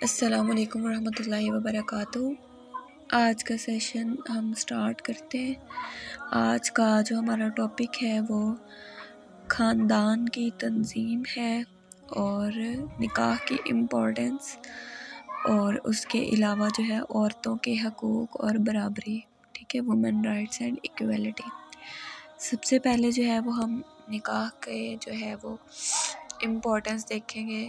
السلام علیکم ورحمۃ اللہ وبرکاتہ۔ آج کا سیشن ہم سٹارٹ کرتے ہیں۔ آج کا جو ہمارا ٹاپک ہے وہ خاندان کی تنظیم ہے اور نکاح کی امپورٹنس اور اس کے علاوہ جو ہے عورتوں کے حقوق اور برابری، ٹھیک ہے، وومن رائٹس اینڈ ایکویلٹی۔ سب سے پہلے جو ہے وہ ہم نکاح کے جو ہے وہ امپورٹنس دیکھیں گے۔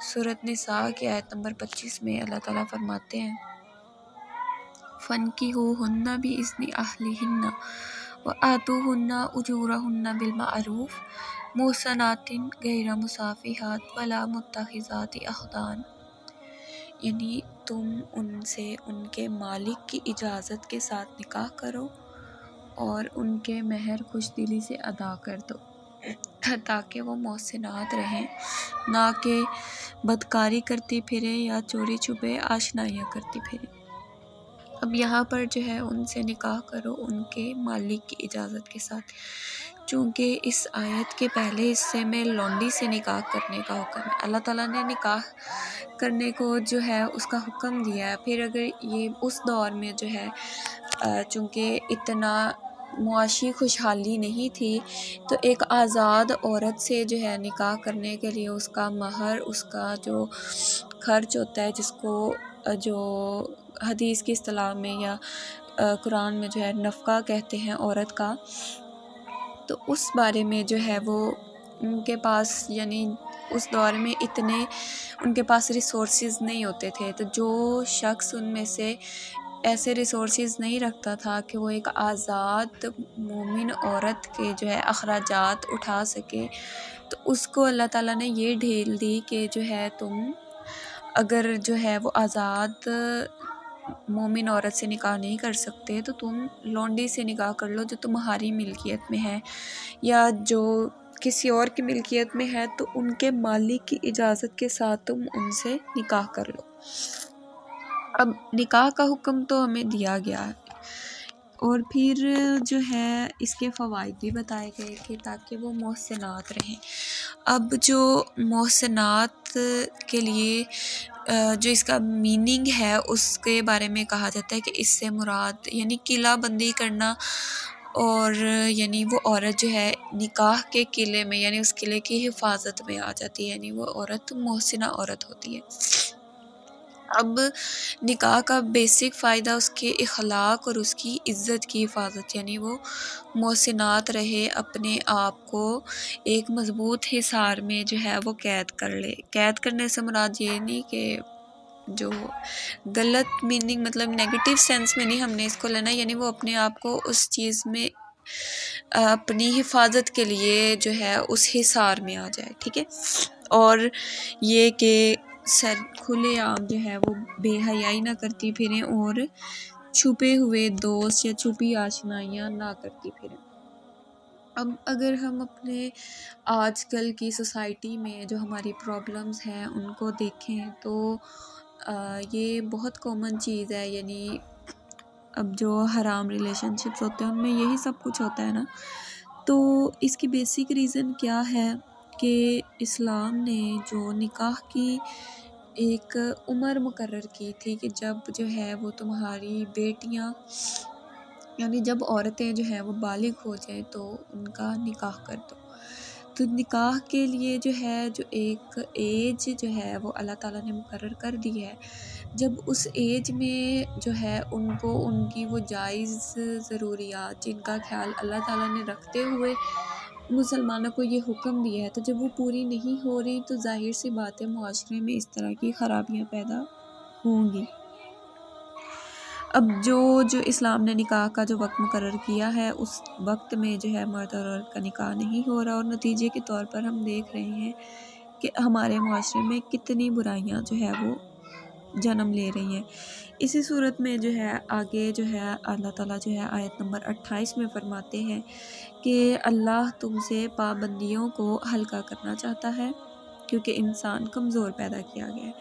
سورۃ نساء کی آیت نمبر 25 میں اللہ تعالیٰ فرماتے ہیں فَانكِحُوهُنَّ بِإِذْنِ أَهْلِهِنَّ وَآتُوهُنَّ أُجُورَهُنَّ بِالْمَعْرُوفِ مُحْصَنَاتٍ غَيْرَ مُسَافِحَاتٍ وَلَا مُتَّخِذَاتِ أَخْدَانٍ، یعنی تم ان سے ان کے مالک کی اجازت کے ساتھ نکاح کرو اور ان کے مہر خوش دلی سے ادا کر دو تاکہ وہ محسنات رہیں، نہ کہ بدکاری کرتی پھریں یا چوری چھپے آشنائیاں کرتی پھریں۔ اب یہاں پر جو ہے ان سے نکاح کرو ان کے مالک کی اجازت کے ساتھ، چونکہ اس آیت کے پہلے حصے میں لونڈی سے نکاح کرنے کا حکم ہے۔ اللہ تعالیٰ نے نکاح کرنے کو جو ہے اس کا حکم دیا ہے۔ پھر اگر یہ اس دور میں جو ہے چونکہ اتنا معاشی خوشحالی نہیں تھی تو ایک آزاد عورت سے جو ہے نکاح کرنے کے لیے اس کا مہر، اس کا جو خرچ ہوتا ہے، جس کو جو حدیث کی اصطلاح میں یا قرآن میں جو ہے نفقہ کہتے ہیں عورت کا، تو اس بارے میں جو ہے وہ ان کے پاس، یعنی اس دور میں اتنے ان کے پاس ریسورسز نہیں ہوتے تھے، تو جو شخص ان میں سے ایسے ریسورسز نہیں رکھتا تھا کہ وہ ایک آزاد مومن عورت کے جو ہے اخراجات اٹھا سکے، تو اس کو اللہ تعالیٰ نے یہ ڈھیل دی کہ جو ہے تم اگر جو ہے وہ آزاد مومن عورت سے نکاح نہیں کر سکتے تو تم لونڈی سے نکاح کر لو جو تمہاری ملکیت میں ہے، یا جو کسی اور کی ملکیت میں ہے تو ان کے مالک کی اجازت کے ساتھ تم ان سے نکاح کر لو۔ اب نکاح کا حکم تو ہمیں دیا گیا ہے اور پھر جو ہے اس کے فوائد بھی بتائے گئے کہ تاکہ وہ محسنات رہیں۔ اب جو محسنات کے لیے جو اس کا میننگ ہے اس کے بارے میں کہا جاتا ہے کہ اس سے مراد یعنی قلعہ بندی کرنا، اور یعنی وہ عورت جو ہے نکاح کے قلعے میں یعنی اس قلعے کی حفاظت میں آ جاتی ہے، یعنی وہ عورت محسنہ عورت ہوتی ہے۔ اب نکاح کا بیسک فائدہ اس کے اخلاق اور اس کی عزت کی حفاظت، یعنی وہ محسنات رہے، اپنے آپ کو ایک مضبوط حصار میں جو ہے وہ قید کر لے۔ قید کرنے سے مراد یہ نہیں کہ جو غلط میننگ مطلب نیگیٹو سینس میں نہیں ہم نے اس کو لینا، یعنی وہ اپنے آپ کو اس چیز میں اپنی حفاظت کے لیے جو ہے اس حصار میں آ جائے، ٹھیک ہے۔ اور یہ کہ سر کھلے عام جو ہے وہ بے حیائی نہ کرتی پھریں اور چھپے ہوئے دوست یا چھپی آشنائیاں نہ کرتی پھریں۔ اب اگر ہم اپنے آج کل کی سوسائٹی میں جو ہماری پرابلمز ہیں ان کو دیکھیں تو یہ بہت کامن چیز ہے، یعنی اب جو حرام ریلیشن شپس ہوتے ہیں ان میں یہی سب کچھ ہوتا ہے نا۔ تو اس کی بیسک ریزن کیا ہے کہ اسلام نے جو نکاح کی ایک عمر مقرر کی تھی کہ جب جو ہے وہ تمہاری بیٹیاں یعنی جب عورتیں جو ہیں وہ بالغ ہو جائیں تو ان کا نکاح کر دو۔ تو نکاح کے لیے جو ہے جو ایک ایج جو ہے وہ اللہ تعالیٰ نے مقرر کر دی ہے، جب اس ایج میں جو ہے ان کو ان کی وہ جائز ضروریات جن کا خیال اللہ تعالیٰ نے رکھتے ہوئے مسلمانوں کو یہ حکم دیا ہے، تو جب وہ پوری نہیں ہو رہی تو ظاہر سی بات ہے معاشرے میں اس طرح کی خرابیاں پیدا ہوں گی۔ اب جو اسلام نے نکاح کا جو وقت مقرر کیا ہے اس وقت میں جو ہے مرد اور عورت کا نکاح نہیں ہو رہا، اور نتیجے کے طور پر ہم دیکھ رہے ہیں کہ ہمارے معاشرے میں کتنی برائیاں جو ہے وہ جنم لے رہی ہیں۔ اسی صورت میں جو ہے آگے جو ہے اللہ تعالیٰ جو ہے آیت نمبر 28 میں فرماتے ہیں کہ اللہ تم سے پابندیوں کو ہلکا کرنا چاہتا ہے کیونکہ انسان کمزور پیدا کیا گیا ہے۔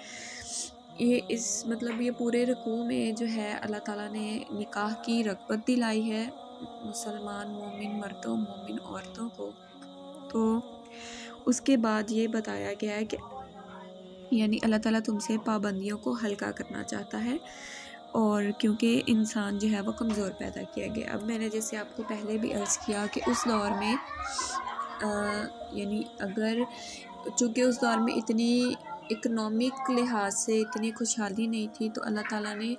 یہ پورے رکوع میں جو ہے اللہ تعالیٰ نے نکاح کی رغبت دلائی ہے مسلمان مومن مردوں مومن عورتوں کو۔ تو اس کے بعد یہ بتایا گیا ہے کہ یعنی اللہ تعالیٰ تم سے پابندیوں کو ہلکا کرنا چاہتا ہے، اور کیونکہ انسان جو ہے وہ کمزور پیدا کیا گیا۔ اب میں نے جیسے آپ کو پہلے بھی عرض کیا کہ اس دور میں یعنی اگر چونکہ اس دور میں اتنی اکنامک لحاظ سے اتنی خوشحالی نہیں تھی، تو اللہ تعالیٰ نے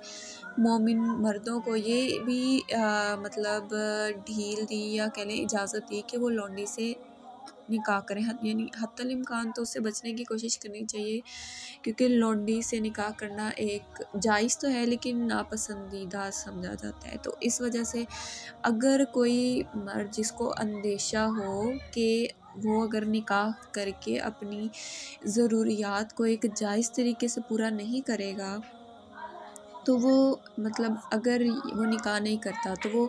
مومن مردوں کو یہ بھی مطلب ڈھیل دی یا کہہ لیں اجازت دی کہ وہ لونڈی سے نکاح کریں، یعنی حتی الامکان تو اس سے بچنے کی کوشش کرنی چاہیے، کیونکہ لونڈی سے نکاح کرنا ایک جائز تو ہے لیکن ناپسندیدہ سمجھا جاتا ہے۔ تو اس وجہ سے اگر کوئی مرد جس کو اندیشہ ہو کہ وہ اگر نکاح کر کے اپنی ضروریات کو ایک جائز طریقے سے پورا نہیں کرے گا، تو وہ مطلب اگر وہ نکاح نہیں کرتا تو وہ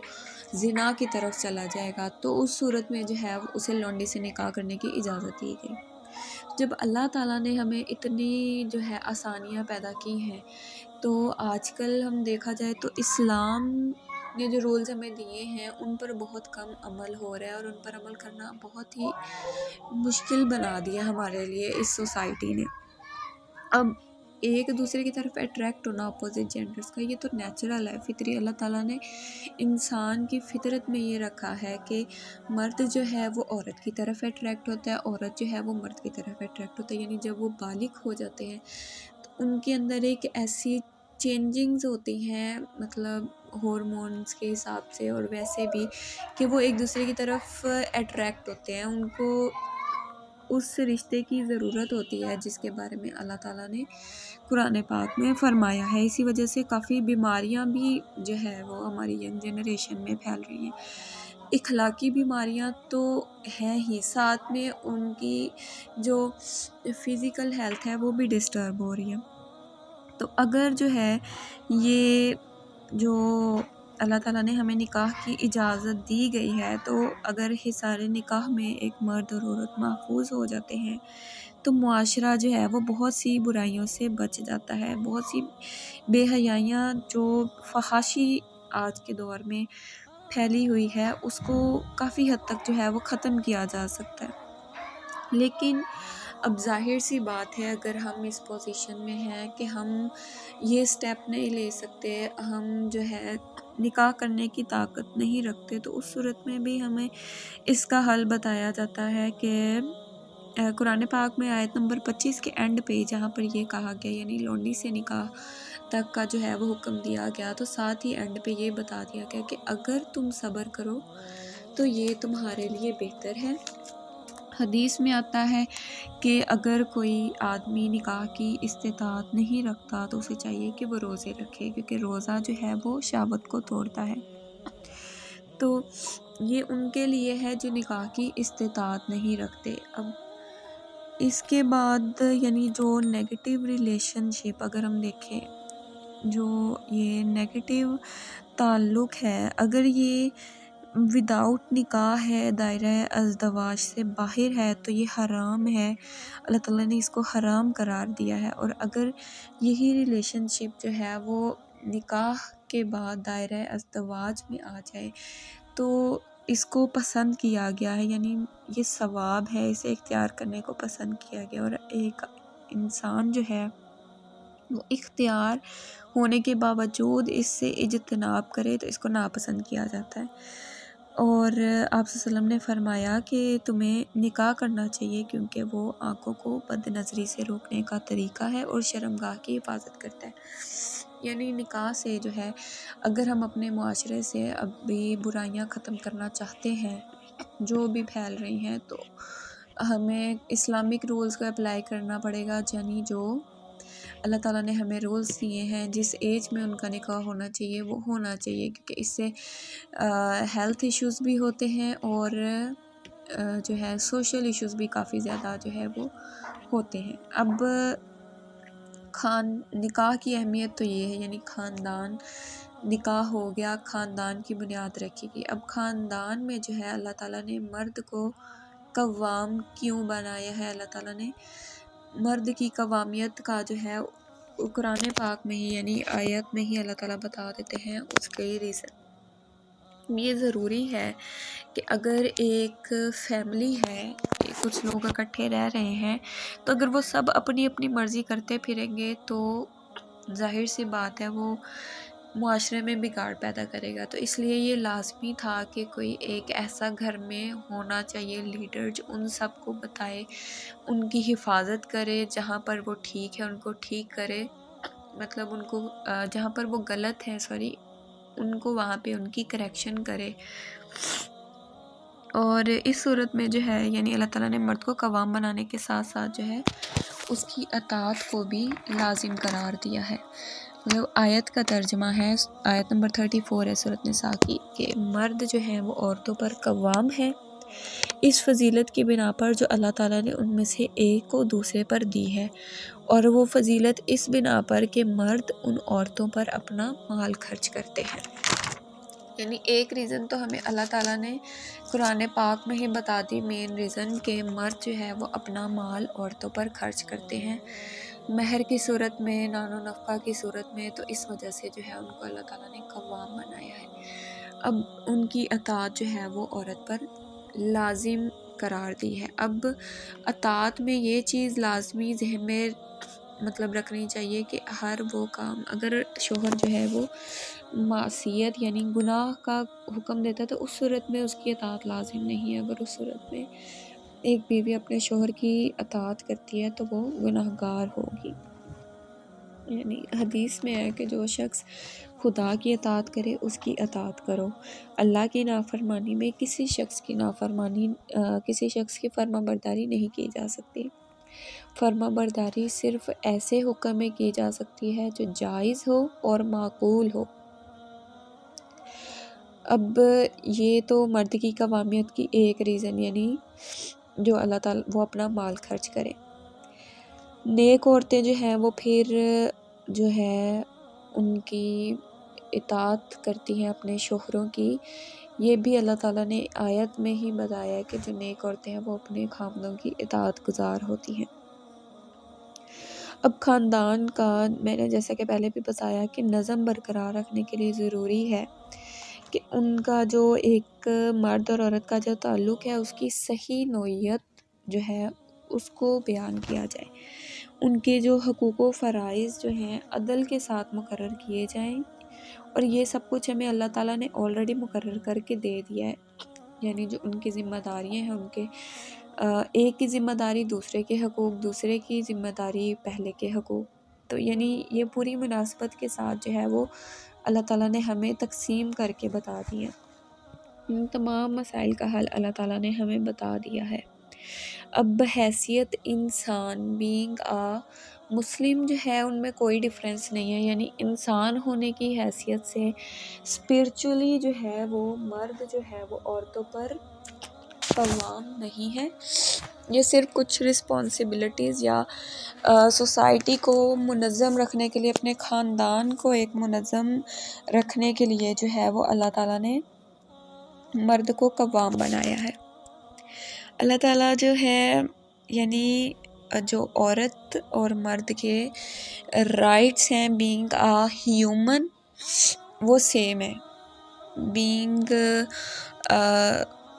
زنا کی طرف چلا جائے گا، تو اس صورت میں جو ہے اسے لونڈی سے نکاح کرنے کی اجازت دی گئی۔ جب اللہ تعالیٰ نے ہمیں اتنی جو ہے آسانیاں پیدا کی ہیں، تو آج کل ہم دیکھا جائے تو اسلام نے جو رولز ہمیں دیے ہیں ان پر بہت کم عمل ہو رہا ہے، اور ان پر عمل کرنا بہت ہی مشکل بنا دیا ہمارے لیے اس سوسائٹی نے۔ اب ایک دوسرے کی طرف اٹریکٹ ہونا اپوزٹ جینڈرز کا، یہ تو نیچرل ہے، فطری۔ اللہ تعالیٰ نے انسان کی فطرت میں یہ رکھا ہے کہ مرد جو ہے وہ عورت کی طرف اٹریکٹ ہوتا ہے، عورت جو ہے وہ مرد کی طرف اٹریکٹ ہوتا ہے، یعنی جب وہ بالغ ہو جاتے ہیں تو ان کے اندر ایک ایسی چینجنگز ہوتی ہیں، مطلب ہارمونز کے حساب سے اور ویسے بھی، کہ وہ ایک دوسرے کی طرف اٹریکٹ ہوتے ہیں، ان کو اس رشتے کی ضرورت ہوتی ہے جس کے بارے میں اللہ تعالیٰ نے قرآن پاک میں فرمایا ہے۔ اسی وجہ سے کافی بیماریاں بھی جو ہے وہ ہماری ینگ جنریشن میں پھیل رہی ہیں۔ اخلاقی بیماریاں تو ہیں ہی، ساتھ میں ان کی جو فزیکل ہیلتھ ہے وہ بھی ڈسٹرب ہو رہی ہے۔ تو اگر جو ہے یہ جو اللہ تعالیٰ نے ہمیں نکاح کی اجازت دی گئی ہے، تو اگر حصار نکاح میں ایک مرد اور عورت محفوظ ہو جاتے ہیں تو معاشرہ جو ہے وہ بہت سی برائیوں سے بچ جاتا ہے، بہت سی بے حیائیاں جو فحاشی آج کے دور میں پھیلی ہوئی ہے اس کو کافی حد تک جو ہے وہ ختم کیا جا سکتا ہے۔ لیکن اب ظاہر سی بات ہے، اگر ہم اس پوزیشن میں ہیں کہ ہم یہ سٹیپ نہیں لے سکتے، ہم جو ہے نکاح کرنے کی طاقت نہیں رکھتے، تو اس صورت میں بھی ہمیں اس کا حل بتایا جاتا ہے کہ قرآن پاک میں آیت نمبر 25 کے اینڈ پہ جہاں پر یہ کہا گیا، یعنی لونڈی سے نکاح تک کا جو ہے وہ حکم دیا گیا، تو ساتھ ہی اینڈ پہ یہ بتا دیا گیا کہ اگر تم صبر کرو تو یہ تمہارے لیے بہتر ہے۔ حدیث میں آتا ہے کہ اگر کوئی آدمی نکاح کی استطاعت نہیں رکھتا تو اسے چاہیے کہ وہ روزے رکھے، کیونکہ روزہ جو ہے وہ شہوت کو توڑتا ہے۔ تو یہ ان کے لیے ہے جو نکاح کی استطاعت نہیں رکھتے۔ اب اس کے بعد یعنی جو نیگیٹیو ریلیشن شپ اگر ہم دیکھیں، جو یہ نیگیٹیو تعلق ہے، اگر یہ وداؤٹ نکاح ہے، دائرہ ازدواج سے باہر ہے، تو یہ حرام ہے، اللہ تعالیٰ نے اس کو حرام قرار دیا ہے۔ اور اگر یہی ریلیشن شپ جو ہے وہ نکاح کے بعد دائرہ ازدواج میں آ جائے تو اس کو پسند کیا گیا ہے، یعنی یہ ثواب ہے، اسے اختیار کرنے کو پسند کیا گیا، اور ایک انسان جو ہے وہ اختیار ہونے کے باوجود اس سے اجتناب کرے تو اس کو ناپسند کیا جاتا ہے۔ اور آپ صلی اللہ علیہ وسلم نے فرمایا کہ تمہیں نکاح کرنا چاہیے، کیونکہ وہ آنکھوں کو بد نظری سے روکنے کا طریقہ ہے اور شرمگاہ کی حفاظت کرتا ہے۔ یعنی نکاح سے جو ہے اگر ہم اپنے معاشرے سے ابھی برائیاں ختم کرنا چاہتے ہیں جو بھی پھیل رہی ہیں، تو ہمیں اسلامک رولز کو اپلائی کرنا پڑے گا، یعنی جو اللہ تعالیٰ نے ہمیں رولز دیے ہیں، جس ایج میں ان کا نکاح ہونا چاہیے وہ ہونا چاہیے، کیونکہ اس سے ہیلتھ ایشوز بھی ہوتے ہیں اور جو ہے سوشل ایشوز بھی کافی زیادہ جو ہے وہ ہوتے ہیں۔ اب نکاح کی اہمیت تو یہ ہے، یعنی خاندان، نکاح ہو گیا، خاندان کی بنیاد رکھی گئی۔ اب خاندان میں جو ہے اللہ تعالیٰ نے مرد کو قوام کیوں بنایا ہے؟ اللہ تعالیٰ نے مرد کی قوامیت کا جو ہے قرآن پاک میں ہی، یعنی آیت میں ہی اللہ تعالیٰ بتا دیتے ہیں اس کے ریزن۔ یہ ضروری ہے کہ اگر ایک فیملی ہے، کچھ لوگ اکٹھے رہ رہے ہیں، تو اگر وہ سب اپنی اپنی مرضی کرتے پھریں گے تو ظاہر سی بات ہے وہ معاشرے میں بگاڑ پیدا کرے گا۔ تو اس لیے یہ لازمی تھا کہ کوئی ایک ایسا گھر میں ہونا چاہیے لیڈر جو ان سب کو بتائے، ان کی حفاظت کرے، جہاں پر وہ ٹھیک ہے ان کو ٹھیک کرے، مطلب ان کو جہاں پر وہ غلط ہیں ان کو وہاں پہ ان کی کریکشن کرے۔ اور اس صورت میں جو ہے یعنی اللہ تعالیٰ نے مرد کو قوام بنانے کے ساتھ ساتھ جو ہے اس کی اطاعت کو بھی لازم قرار دیا ہے۔ مطلب آیت کا ترجمہ ہے، آیت نمبر 34 ہے سورۃ نساء کی، کہ مرد جو ہیں وہ عورتوں پر قوام ہیں اس فضیلت کی بنا پر جو اللہ تعالیٰ نے ان میں سے ایک کو دوسرے پر دی ہے، اور وہ فضیلت اس بنا پر کہ مرد ان عورتوں پر اپنا مال خرچ کرتے ہیں۔ یعنی ایک ریزن تو ہمیں اللہ تعالیٰ نے قرآن پاک میں ہی بتا دی، مین ریزن، کہ مرد جو ہے وہ اپنا مال عورتوں پر خرچ کرتے ہیں مہر کی صورت میں، نان و نفقہ کی صورت میں، تو اس وجہ سے جو ہے ان کو اللہ تعالیٰ نے قوام بنایا ہے۔ اب ان کی اطاعت جو ہے وہ عورت پر لازم قرار دی ہے۔ اب اطاعت میں یہ چیز لازمی ذہن میں مطلب رکھنی چاہیے کہ ہر وہ کام اگر شوہر جو ہے وہ معصیت یعنی گناہ کا حکم دیتا ہے تو اس صورت میں اس کی اطاعت لازم نہیں ہے۔ اگر اس صورت میں ایک بیوی اپنے شوہر کی اطاعت کرتی ہے تو وہ گناہ گار ہوگی۔ یعنی حدیث میں ہے کہ جو شخص خدا کی اطاعت کرے اس کی اطاعت کرو۔ اللہ کی نافرمانی میں کسی شخص کی فرما برداری نہیں کی جا سکتی۔ فرما برداری صرف ایسے حکم میں کی جا سکتی ہے جو جائز ہو اور معقول ہو۔ اب یہ تو مرد کی قوامیت کی ایک ریزن، یعنی جو اللہ تعالیٰ وہ اپنا مال خرچ کرے۔ نیک عورتیں جو ہیں وہ پھر جو ہے ان کی اطاعت کرتی ہیں اپنے شوہروں کی، یہ بھی اللہ تعالیٰ نے آیت میں ہی بتایا ہے کہ جو نیک عورتیں ہیں وہ اپنے خاوندوں کی اطاعت گزار ہوتی ہیں۔ اب خاندان کا میں نے جیسا کہ پہلے بھی بتایا کہ نظم برقرار رکھنے کے لیے ضروری ہے کہ ان کا جو ایک مرد اور عورت کا جو تعلق ہے اس کی صحیح نوعیت جو ہے اس کو بیان کیا جائے، ان کے جو حقوق و فرائض جو ہیں عدل کے ساتھ مقرر کیے جائیں، اور یہ سب کچھ ہمیں اللہ تعالیٰ نے آلریڈی مقرر کر کے دے دیا ہے۔ یعنی جو ان کی ذمہ داریاں ہیں ان کے ایک کی ذمہ داری دوسرے کے حقوق، دوسرے کی ذمہ داری پہلے کے حقوق، تو یعنی یہ پوری مناسبت کے ساتھ جو ہے وہ اللہ تعالیٰ نے ہمیں تقسیم کر کے بتا دیا۔ ان تمام مسائل کا حل اللہ تعالیٰ نے ہمیں بتا دیا ہے۔ اب حیثیت انسان بینگ مسلم جو ہے ان میں کوئی ڈیفرنس نہیں ہے، یعنی انسان ہونے کی حیثیت سے اسپرچولی جو ہے وہ مرد جو ہے وہ عورتوں پر قوام نہیں ہے۔ یہ صرف کچھ رسپانسبلٹیز یا سوسائٹی کو منظم رکھنے کے لیے، اپنے خاندان کو ایک منظم رکھنے کے لیے جو ہے وہ اللہ تعالیٰ نے مرد کو قوام بنایا ہے۔ اللہ تعالیٰ جو ہے یعنی جو عورت اور مرد کے رائٹس ہیں بینگ ہیومن وہ سیم ہے۔ بینگ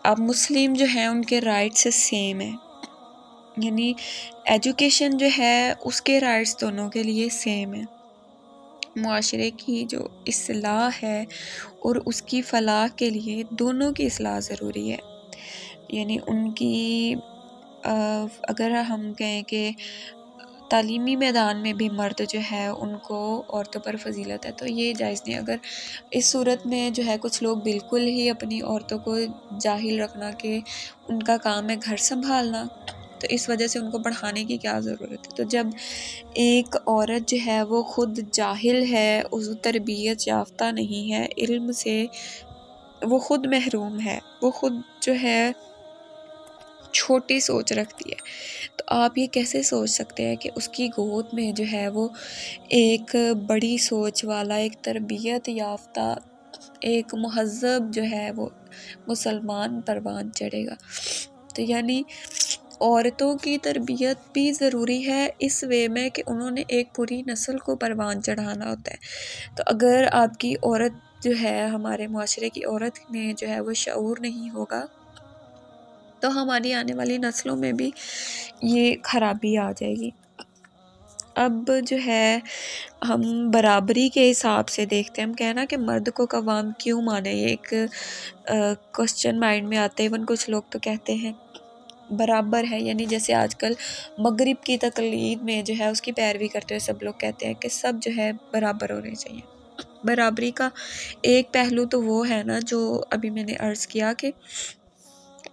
اب مسلم جو ہیں ان کے رائٹس سیم ہیں، یعنی ایجوکیشن جو ہے اس کے رائٹس دونوں کے لیے سیم ہیں۔ معاشرے کی جو اصلاح ہے اور اس کی فلاح کے لیے دونوں کی اصلاح ضروری ہے۔ یعنی ان کی اگر ہم کہیں کہ تعلیمی میدان میں بھی مرد جو ہے ان کو عورتوں پر فضیلت ہے تو یہ جائز نہیں۔ اگر اس صورت میں جو ہے کچھ لوگ بالکل ہی اپنی عورتوں کو جاہل رکھنا کہ ان کا کام ہے گھر سنبھالنا، تو اس وجہ سے ان کو پڑھانے کی کیا ضرورت ہے؟ تو جب ایک عورت جو ہے وہ خود جاہل ہے، اس تربیت یافتہ نہیں ہے، علم سے وہ خود محروم ہے، وہ خود جو ہے چھوٹی سوچ رکھتی ہے، تو آپ یہ کیسے سوچ سکتے ہیں کہ اس کی گود میں جو ہے وہ ایک بڑی سوچ والا، ایک تربیت یافتہ، ایک مہذب جو ہے وہ مسلمان پروان چڑھے گا؟ تو یعنی عورتوں کی تربیت بھی ضروری ہے اس وے میں کہ انہوں نے ایک پوری نسل کو پروان چڑھانا ہوتا ہے۔ تو اگر آپ کی عورت جو ہے، ہمارے معاشرے کی عورت میں جو ہے وہ شعور نہیں ہوگا تو ہماری آنے والی نسلوں میں بھی یہ خرابی آ جائے گی۔ اب جو ہے ہم برابری کے حساب سے دیکھتے ہیں، ہم کہنا کہ مرد کو قوام کیوں مانے، یہ ایک کوسچن مائنڈ میں آتے ہیں۔ ایون کچھ لوگ تو کہتے ہیں برابر ہے، یعنی جیسے آج کل مغرب کی تقلید میں جو ہے اس کی پیروی کرتے ہوئے سب لوگ کہتے ہیں کہ سب جو ہے برابر ہونے چاہیے۔ برابری کا ایک پہلو تو وہ ہے نا جو ابھی میں نے عرض کیا کہ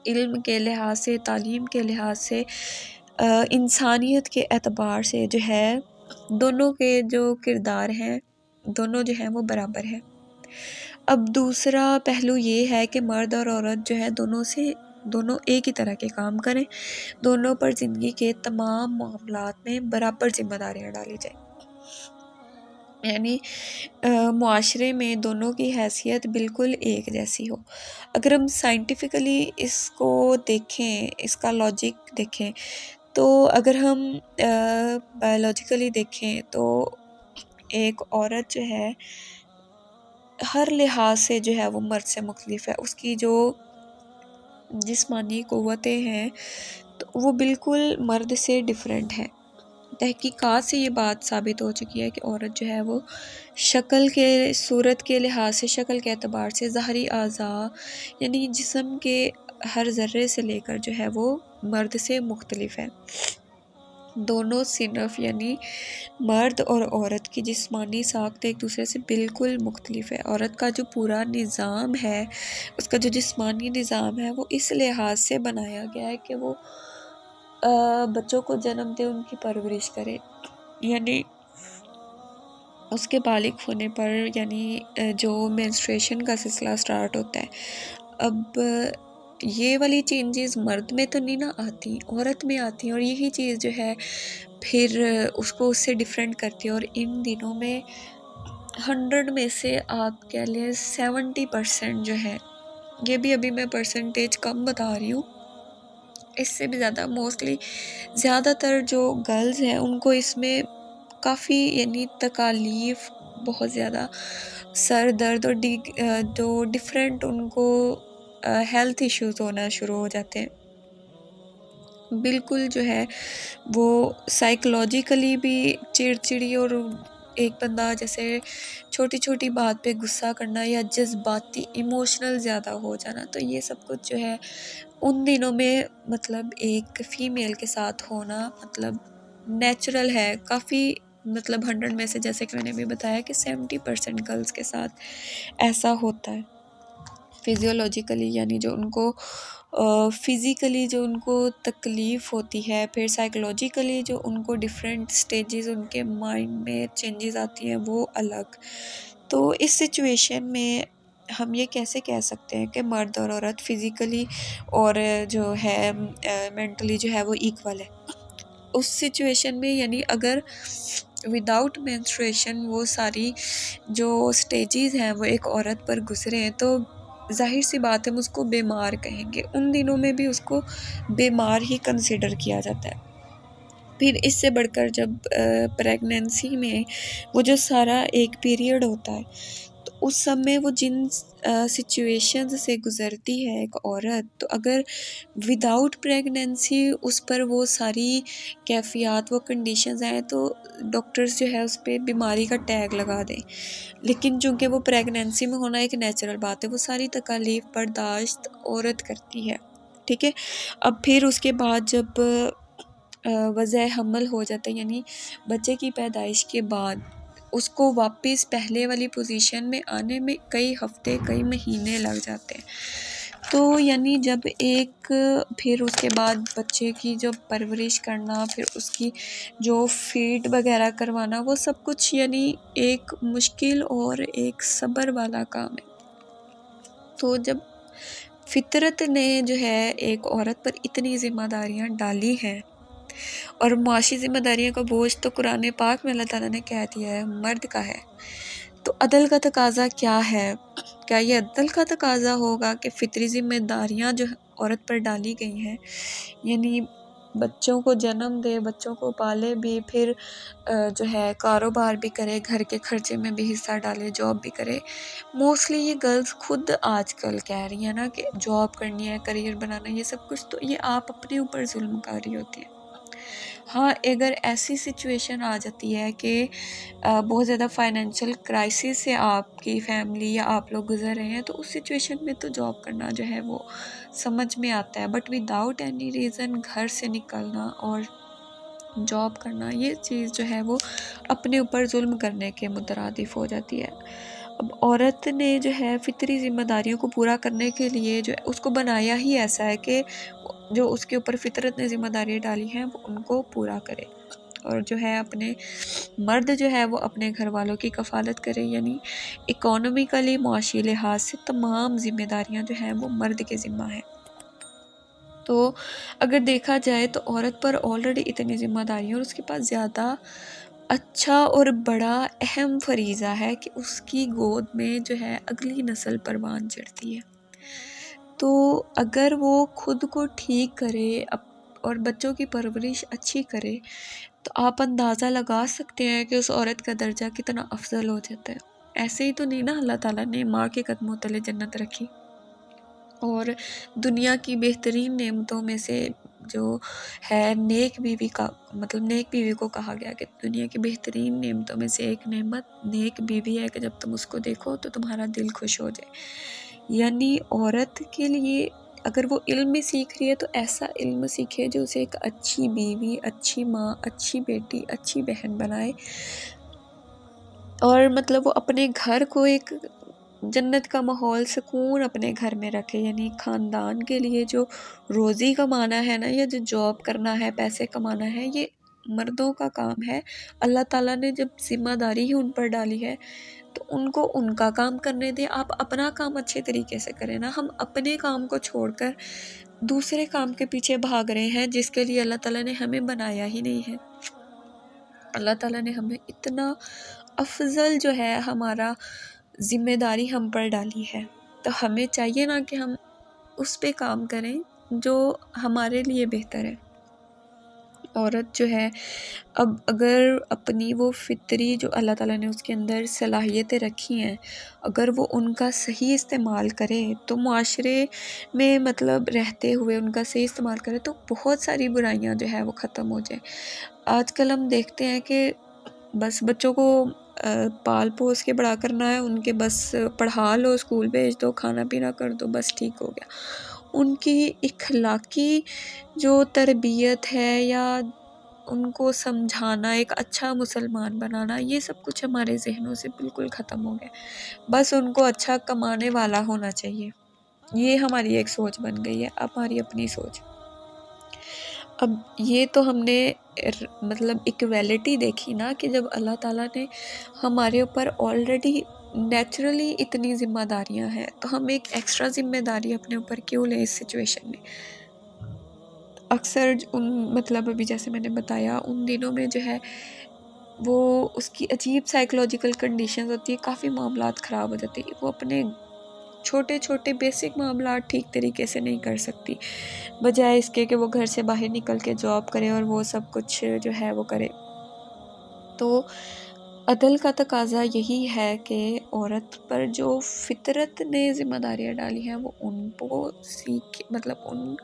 علم کے لحاظ سے، تعلیم کے لحاظ سے، انسانیت کے اعتبار سے جو ہے دونوں کے جو کردار ہیں دونوں جو ہیں وہ برابر ہیں۔ اب دوسرا پہلو یہ ہے کہ مرد اور عورت جو ہے دونوں ایک ہی طرح کے کام کریں، دونوں پر زندگی کے تمام معاملات میں برابر ذمہ داریاں ڈالی جائیں، یعنی معاشرے میں دونوں کی حیثیت بالکل ایک جیسی ہو۔ اگر ہم سائنٹیفکلی اس کو دیکھیں، اس کا لاجک دیکھیں، تو اگر ہم بایولوجیکلی دیکھیں تو ایک عورت جو ہے ہر لحاظ سے جو ہے وہ مرد سے مختلف ہے۔ اس کی جو جسمانی قوتیں ہیں تو وہ بالکل مرد سے ڈیفرنٹ ہے۔ تحقیقات سے یہ بات ثابت ہو چکی ہے کہ عورت جو ہے وہ شکل کے، صورت کے لحاظ سے، شکل کے اعتبار سے، ظاہری اعضاء یعنی جسم کے ہر ذرے سے لے کر جو ہے وہ مرد سے مختلف ہے۔ دونوں صنف یعنی مرد اور عورت کی جسمانی ساخت ایک دوسرے سے بالکل مختلف ہے۔ عورت کا جو پورا نظام ہے، اس کا جو جسمانی نظام ہے، وہ اس لحاظ سے بنایا گیا ہے کہ وہ بچوں کو جنم دے، ان کی پرورش کرے، یعنی اس کے بالغ ہونے پر یعنی جو مینسٹریشن کا سلسلہ سٹارٹ ہوتا ہے۔ اب یہ والی چینجز مرد میں تو نہیں نہ آتی، عورت میں آتی ہیں، اور یہی چیز جو ہے پھر اس کو اس سے ڈیفرنٹ کرتی ہے۔ اور ان دنوں میں 100 میں سے آپ کہہ لیں 70% جو ہے، یہ بھی ابھی میں پرسنٹیج کم بتا رہی ہوں، اس سے بھی زیادہ موسٹلی زیادہ تر جو گرلز ہیں ان کو اس میں کافی یعنی تکالیف، بہت زیادہ سر درد اور جو ڈیفرنٹ ان کو ہیلتھ ایشوز ہونا شروع ہو جاتے ہیں۔ بالکل جو ہے وہ سائیکولوجیکلی بھی چڑچڑی، اور ایک بندہ جیسے چھوٹی چھوٹی بات پہ غصہ کرنا یا جذباتی ایموشنل زیادہ ہو جانا، تو یہ سب کچھ جو ہے ان دنوں میں مطلب ایک فیمیل کے ساتھ ہونا مطلب نیچرل ہے کافی، مطلب 100 میں سے جیسے کہ میں نے بھی بتایا کہ 70% گرلز کے ساتھ ایسا ہوتا ہے فزیولوجیکلی، یعنی جو ان کو فزیکلی جو ان کو تکلیف ہوتی ہے، پھر سائیکولوجیکلی جو ان کو ڈیفرنٹ سٹیجز ان کے مائنڈ میں چینجز آتی ہیں وہ الگ۔ تو اس سچویشن میں ہم یہ کیسے کہہ سکتے ہیں کہ مرد اور عورت فزیکلی اور جو ہے مینٹلی جو ہے وہ ایکول ہے؟ اس سچویشن میں یعنی اگر وداؤٹ مینسٹریشن وہ ساری جو سٹیجز ہیں وہ ایک عورت پر گزرے ہیں تو ظاہر سی بات ہے ہم اس کو بیمار کہیں گے۔ ان دنوں میں بھی اس کو بیمار ہی کنسیڈر کیا جاتا ہے۔ پھر اس سے بڑھ کر جب پریگننسی میں وہ جو سارا ایک پیریڈ ہوتا ہے تو اس سب میں وہ جن سچویشنز سے گزرتی ہے ایک عورت، تو اگر وداؤٹ پریگننسی اس پر وہ ساری کیفیات، وہ کنڈیشنز آئیں تو ڈاکٹرز جو ہے اس پہ بیماری کا ٹیگ لگا دیں، لیکن چونکہ وہ پریگننسی میں ہونا ایک نیچرل بات ہے، وہ ساری تکالیف برداشت عورت کرتی ہے، ٹھیک ہے۔ اب پھر اس کے بعد جب وضع حمل ہو جاتا ہے، یعنی بچے کی پیدائش کے بعد اس کو واپس پہلے والی پوزیشن میں آنے میں کئی ہفتے، کئی مہینے لگ جاتے ہیں۔ تو یعنی جب ایک پھر اس کے بعد بچے کی جو پرورش کرنا، پھر اس کی جو فیڈ وغیرہ کروانا، وہ سب کچھ یعنی ایک مشکل اور ایک صبر والا کام ہے۔ تو جب فطرت نے جو ہے ایک عورت پر اتنی ذمہ داریاں ڈالی ہیں، اور معاشی ذمہ داریوں کا بوجھ تو قرآن پاک میں اللہ تعالیٰ نے کہہ دیا ہے مرد کا ہے، تو عدل کا تقاضا کیا ہے؟ کیا یہ عدل کا تقاضا ہوگا کہ فطری ذمہ داریاں جو عورت پر ڈالی گئی ہیں، یعنی بچوں کو جنم دے، بچوں کو پالے بھی، پھر جو ہے کاروبار بھی کرے، گھر کے خرچے میں بھی حصہ ڈالے، جاب بھی کرے۔ موسٹلی یہ گرلز خود آج کل کہہ رہی ہیں نا کہ جاب کرنی ہے، کریئر بنانا ہے، یہ سب کچھ، تو یہ آپ اپنے اوپر ظلم کر رہی ہوتی ہیں۔ ہاں، اگر ایسی سچویشن آ جاتی ہے کہ بہت زیادہ فائنینشیل کرائسس سے آپ کی فیملی یا آپ لوگ گزر رہے ہیں، تو اس سچویشن میں تو جاب کرنا جو ہے وہ سمجھ میں آتا ہے، بٹ وداؤٹ اینی ریزن گھر سے نکلنا اور جاب کرنا، یہ چیز جو ہے وہ اپنے اوپر ظلم کرنے کے مترادف ہو جاتی ہے۔ اب عورت نے جو ہے فطری ذمہ داریوں کو پورا کرنے کے لیے جو ہے اس کو بنایا ہی ایسا ہے کہ جو اس کے اوپر فطرت نے ذمہ داریاں ڈالی ہیں وہ ان کو پورا کرے، اور جو ہے اپنے مرد جو ہے وہ اپنے گھر والوں کی کفالت کرے، یعنی اکانومیکلی، معاشی لحاظ سے تمام ذمہ داریاں جو ہیں وہ مرد کے ذمہ ہیں۔ تو اگر دیکھا جائے تو عورت پر آلریڈی اتنی ذمہ داری ہے، اور اس کے پاس زیادہ اچھا اور بڑا اہم فریضہ ہے کہ اس کی گود میں جو ہے اگلی نسل پروان چڑھتی ہے۔ تو اگر وہ خود کو ٹھیک کرے اور بچوں کی پرورش اچھی کرے، تو آپ اندازہ لگا سکتے ہیں کہ اس عورت کا درجہ کتنا افضل ہو جاتا ہے۔ ایسے ہی تو نہیں نا اللہ تعالیٰ نے ماں کے قدموں تلے جنت رکھی، اور دنیا کی بہترین نعمتوں میں سے جو ہے نیک بیوی کا مطلب نیک بیوی کو کہا گیا کہ دنیا کی بہترین نعمتوں میں سے ایک نعمت نیک بیوی ہے کہ جب تم اس کو دیکھو تو تمہارا دل خوش ہو جائے۔ یعنی عورت کے لیے اگر وہ علم بھی سیکھ رہی ہے تو ایسا علم سیکھے جو اسے ایک اچھی بیوی، اچھی ماں، اچھی بیٹی، اچھی بہن بنائے، اور مطلب وہ اپنے گھر کو ایک جنت کا ماحول، سکون اپنے گھر میں رکھے۔ یعنی خاندان کے لیے جو روزی کمانا ہے نا، یا جو جاب کرنا ہے، پیسے کمانا ہے، یہ مردوں کا کام ہے۔ اللہ تعالیٰ نے جب ذمہ داری ہی ان پر ڈالی ہے تو ان کو ان کا کام کرنے دیں، آپ اپنا کام اچھے طریقے سے کریں نا۔ ہم اپنے کام کو چھوڑ کر دوسرے کام کے پیچھے بھاگ رہے ہیں جس کے لیے اللہ تعالیٰ نے ہمیں بنایا ہی نہیں ہے۔ اللہ تعالیٰ نے ہمیں اتنا افضل جو ہے ہمارا ذمہ داری ہم پر ڈالی ہے، تو ہمیں چاہیے نا کہ ہم اس پہ کام کریں جو ہمارے لیے بہتر ہے۔ عورت جو ہے اب اگر اپنی وہ فطری جو اللہ تعالیٰ نے اس کے اندر صلاحیتیں رکھی ہیں، اگر وہ ان کا صحیح استعمال کرے تو معاشرے میں مطلب رہتے ہوئے ان کا صحیح استعمال کرے تو بہت ساری برائیاں جو ہے وہ ختم ہو جائیں۔ آج کل ہم دیکھتے ہیں کہ بس بچوں کو پال پوس کے بڑا کرنا ہے، ان کے بس پڑھا لو، اسکول بھیج دو، کھانا پینا کر دو، بس ٹھیک ہو گیا۔ ان کی اخلاقی جو تربیت ہے یا ان کو سمجھانا، ایک اچھا مسلمان بنانا، یہ سب کچھ ہمارے ذہنوں سے بالکل ختم ہو گیا۔ بس ان کو اچھا کمانے والا ہونا چاہیے، یہ ہماری ایک سوچ بن گئی ہے، ہماری اپنی سوچ۔ اب یہ تو ہم نے مطلب ایکویلٹی دیکھی نا کہ جب اللہ تعالیٰ نے ہمارے اوپر آلریڈی نیچرلی اتنی ذمہ داریاں ہیں تو ہم ایک ایکسٹرا ذمہ داری اپنے اوپر کیوں لیں اس سچویشن میں۔ اکثر مطلب ابھی جیسے میں نے بتایا ان دنوں میں جو ہے وہ اس کی عجیب سائیکولوجیکل کنڈیشنز ہوتی ہے، کافی معاملات خراب ہو جاتے ہیں، وہ اپنے چھوٹے چھوٹے بیسک معاملات ٹھیک طریقے سے نہیں کر سکتی، بجائے اس کے کہ وہ گھر سے باہر نکل کے جاب کرے اور وہ سب کچھ جو ہے وہ کرے۔ تو عدل کا تقاضا یہی ہے کہ عورت پر جو فطرت نے ذمہ داریاں ڈالی ہیں وہ ان کو مطلب ان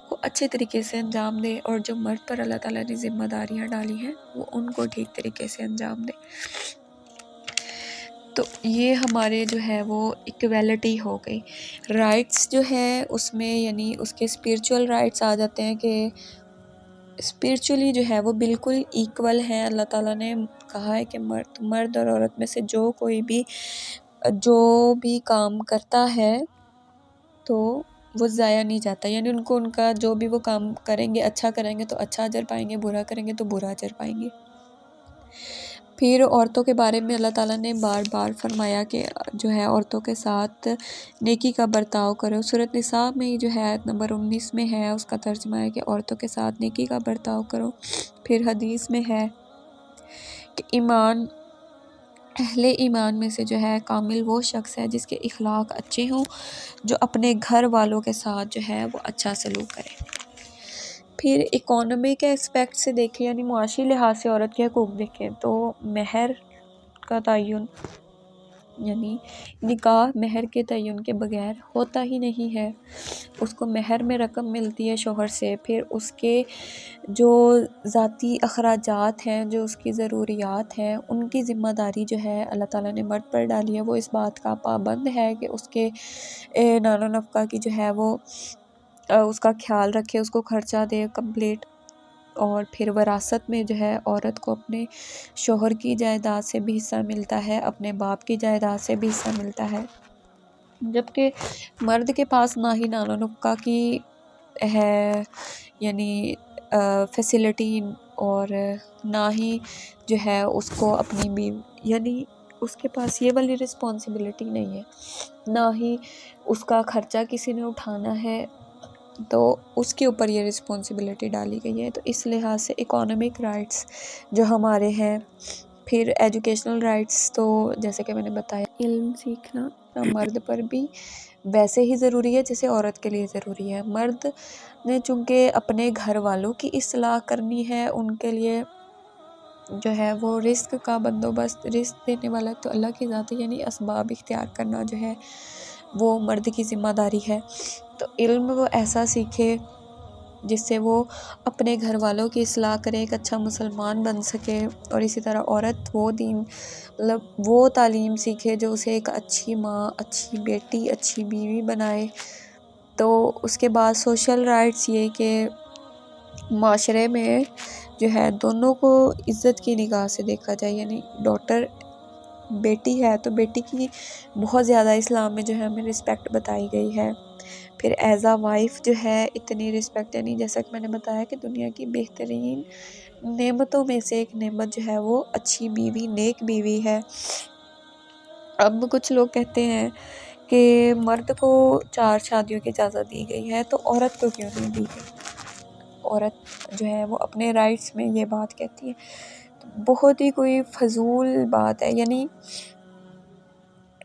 کو اچھے طریقے سے انجام دے، اور جو مرد پر اللہ تعالیٰ نے ذمہ داریاں ڈالی ہیں وہ ان کو ٹھیک طریقے سے انجام دے۔ تو یہ ہمارے جو ہے وہ ایکویلٹی ہو گئی۔ رائٹس جو ہے اس میں یعنی اس کے اسپرچول رائٹس آ جاتے ہیں کہ اسپرچولی جو ہے وہ بالکل ایکول ہیں۔ اللہ تعالیٰ نے کہا ہے کہ مرد اور عورت میں سے جو بھی کام کرتا ہے تو وہ ضائع نہیں جاتا، یعنی ان کو ان کا جو بھی وہ کام کریں گے، اچھا کریں گے تو اچھا اجر پائیں گے، برا کریں گے تو برا اجر پائیں گے۔ پھر عورتوں کے بارے میں اللہ تعالیٰ نے بار بار فرمایا کہ جو ہے عورتوں کے ساتھ نیکی کا برتاؤ کرو۔ سورۃ نساء میں جو ہے آیت نمبر 19 میں ہے، اس کا ترجمہ ہے کہ عورتوں کے ساتھ نیکی کا برتاؤ کرو۔ پھر حدیث میں ہے کہ اہل ایمان میں سے جو ہے کامل وہ شخص ہے جس کے اخلاق اچھے ہوں، جو اپنے گھر والوں کے ساتھ جو ہے وہ اچھا سلوک کرے۔ پھر اکانومی کے اسپیکٹ سے دیکھیں یعنی معاشی لحاظ سے عورت کے حقوق دیکھیں تو مہر کا تعین یعنی نکاح مہر کے تعین کے بغیر ہوتا ہی نہیں ہے. اس کو مہر میں رقم ملتی ہے شوہر سے، پھر اس کے جو ذاتی اخراجات ہیں، جو اس کی ضروریات ہیں، ان کی ذمہ داری جو ہے اللہ تعالیٰ نے مرد پر ڈالی ہے. وہ اس بات کا پابند ہے کہ اس کے نان و نفقہ کی جو ہے وہ اس کا خیال رکھے، اس کو خرچہ دے کمپلیٹ. اور پھر وراثت میں جو ہے عورت کو اپنے شوہر کی جائیداد سے بھی حصہ ملتا ہے، اپنے باپ کی جائیداد سے بھی حصہ ملتا ہے، جبکہ مرد کے پاس نہ ہی نان و نفقہ کی ہے یعنی فیسلٹی، اور نہ ہی جو ہے اس کو اپنی بیوی یعنی اس کے پاس یہ والی رسپانسبلٹی نہیں ہے، نہ ہی اس کا خرچہ کسی نے اٹھانا ہے، تو اس کے اوپر یہ رسپانسبلٹی ڈالی گئی ہے. تو اس لحاظ سے اکانومک رائٹس جو ہمارے ہیں. پھر ایجوکیشنل رائٹس تو جیسے کہ میں نے بتایا علم سیکھنا مرد پر بھی ویسے ہی ضروری ہے جیسے عورت کے لیے ضروری ہے. مرد نے چونکہ اپنے گھر والوں کی اصلاح کرنی ہے، ان کے لیے جو ہے وہ رزق کا بندوبست، رزق دینے والا تو اللہ کی ذات ہے، یعنی اسباب اختیار کرنا جو ہے وہ مرد کی ذمہ داری ہے. تو علم وہ ایسا سیکھے جس سے وہ اپنے گھر والوں کی اصلاح کرے، ایک اچھا مسلمان بن سکے. اور اسی طرح عورت وہ دین مطلب وہ تعلیم سیکھے جو اسے ایک اچھی ماں، اچھی بیٹی، اچھی بیوی بنائے. تو اس کے بعد سوشل رائٹس یہ کہ معاشرے میں جو ہے دونوں کو عزت کی نگاہ سے دیکھا جائے، یعنی ڈاٹر بیٹی ہے تو بیٹی کی بہت زیادہ اسلام میں جو ہے ہمیں رسپیکٹ بتائی گئی ہے. پھر ایز اے وائف جو ہے اتنی رسپیکٹ، یعنی جیسا کہ میں نے بتایا کہ دنیا کی بہترین نعمتوں میں سے ایک نعمت جو ہے وہ اچھی بیوی، نیک بیوی ہے. اب کچھ لوگ کہتے ہیں کہ مرد کو 4 شادیوں کی اجازت دی گئی ہے تو عورت کو کیوں نہیں دی گئی. عورت جو ہے وہ اپنے رائٹس میں یہ بات کہتی ہے، بہت ہی کوئی فضول بات ہے. یعنی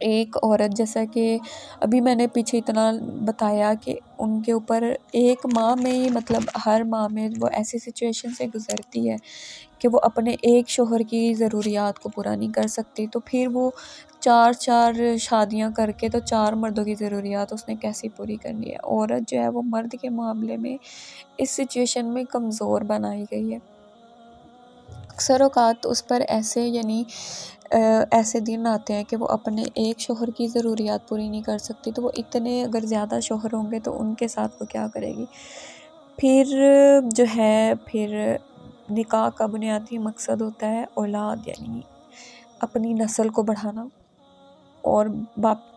ایک عورت جیسا کہ ابھی میں نے پیچھے اتنا بتایا کہ ان کے اوپر ایک ماہ میں ہی مطلب ہر ماہ میں وہ ایسی سچویشن سے گزرتی ہے کہ وہ اپنے ایک شوہر کی ضروریات کو پورا نہیں کر سکتی، تو پھر وہ 4 شادیاں کر کے تو 4 مردوں کی ضروریات اس نے کیسی پوری کرنی ہے. عورت جو ہے وہ مرد کے معاملے میں اس سچویشن میں کمزور بنائی گئی ہے. اکثر اوقات اس پر ایسے دن آتے ہیں کہ وہ اپنے ایک شوہر کی ضروریات پوری نہیں کر سکتی، تو وہ اتنے اگر زیادہ شوہر ہوں گے تو ان کے ساتھ وہ کیا کرے گی. پھر جو ہے پھر نکاح کا بنیادی مقصد ہوتا ہے اولاد، یعنی اپنی نسل کو بڑھانا، اور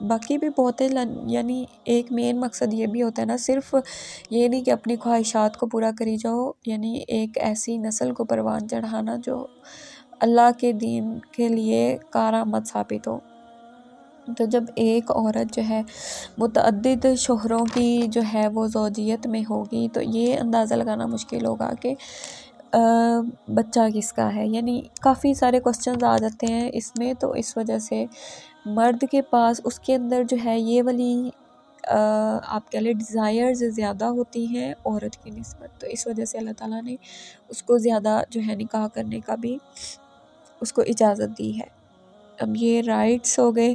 باقی بھی بہت ہے. یعنی ایک مین مقصد یہ بھی ہوتا ہے نا، صرف یہ نہیں کہ اپنی خواہشات کو پورا کری جاؤ، یعنی ایک ایسی نسل کو پروان چڑھانا جو اللہ کے دین کے لیے کارآمد ثابت ہو. تو جب ایک عورت جو ہے متعدد شوہروں کی جو ہے وہ زوجیت میں ہوگی تو یہ اندازہ لگانا مشکل ہوگا کہ بچہ کس کا ہے. یعنی کافی سارے کوسچنز آ جاتے ہیں اس میں. تو اس وجہ سے مرد کے پاس اس کے اندر جو ہے یہ والی آپ کہہ لیں ڈیزائرز زیادہ ہوتی ہیں عورت کی نسبت. تو اس وجہ سے اللہ تعالیٰ نے اس کو زیادہ جو ہے نکاح کرنے کا بھی اس کو اجازت دی ہے. اب یہ رائٹس ہو گئے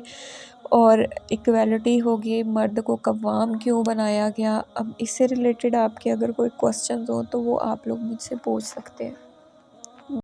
اور ایکویلٹی ہوگی، مرد کو قوام کیوں بنایا گیا. اب اس سے ریلیٹڈ آپ کے اگر کوئی کوسچنز ہوں تو وہ آپ لوگ مجھ سے پوچھ سکتے ہیں.